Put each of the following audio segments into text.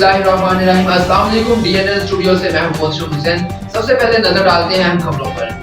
बिस्मिल्लाहिर्रहमानिर्रहीम। अस्सलाम वालेकुम। डीएनएल स्टूडियो से मैं हूं मोहसिन हुसैन। सबसे पहले नजर डालते हैं अहम खबरों पर।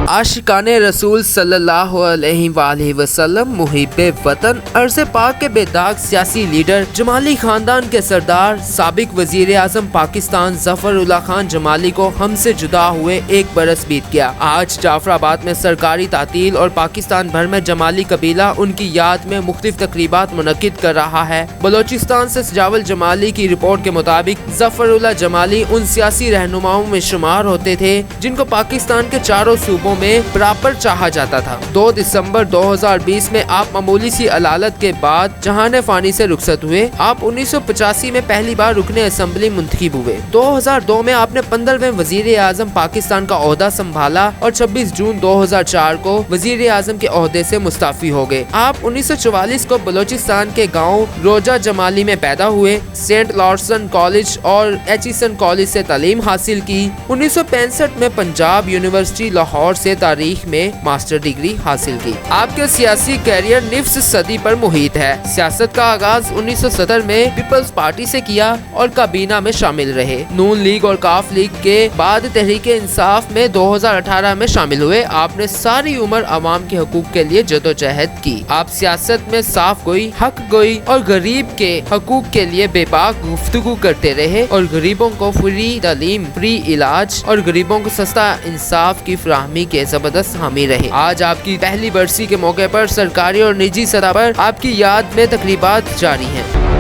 आशिकाने रसूल सल्लल्लाहु अलैहि वसल्लम, मुहिब्बे वतन, अर्ज़ पाक के बेदाग सियासी लीडर, जमाली खानदान के सरदार, साबिक वजीर आज़म पाकिस्तान ज़फ़रुल्लाह खान जमाली को हमसे जुदा हुए 1 बरस बीत गया। आज जाफराबाद में सरकारी तातील और पाकिस्तान भर में जमाली कबीला उनकी याद में मुख्तलिफ तकरीबात मुनक्किद कर रहा है। बलोचिस्तान से सजावल जमाली की रिपोर्ट के मुताबिक ज़फ़रुल्लाह जमाली उन सियासी रहनुमाओं में शुमार होते थे जिनको पाकिस्तान के चारों सूबों में बराबर चाहा जाता था। 2 दिसंबर 2020 में आप मामूली सी अलालत के बाद जहाने फानी से रुखसत हुए। आप 1985 में पहली बार रुकने असेंबली मुंतखब हुए। 2002 में आपने 15वें वजीर आज़म पाकिस्तान का ओहदा संभाला और 26 जून 2004 को वजीर आज़म के ओहदे से मुस्ताफी हो गए। आप 1944 को बलोचिस्तान के गाँव रोजा जमाली में पैदा हुए। सेंट लॉर्सन कॉलेज और एचिसन कॉलेज से तालीम हासिल की। 1965 में पंजाब यूनिवर्सिटी लाहौर से तारीख में मास्टर डिग्री हासिल की। आपके सियासी कैरियर निफ्स सदी पर मुहित है। सियासत का आगाज 1970 में पीपल्स पार्टी से किया और काबीना में शामिल रहे। नून लीग और काफ लीग के बाद तहरीक इंसाफ में 2018 में शामिल हुए। आपने सारी उम्र अवाम के हकूक के लिए जदोजहद की। आप सियासत में साफ गोई, हक गोई और गरीब के हकूक के लिए बेबाक गुफ्तगू करते रहे और गरीबों को फ्री तालीम, फ्री इलाज और गरीबों को सस्ता इंसाफ की फराहमी के जबरदस्त हामी रहे। आज आपकी पहली बरसी के मौके पर सरकारी और निजी सतह पर आपकी याद में तकरीबात जारी हैं।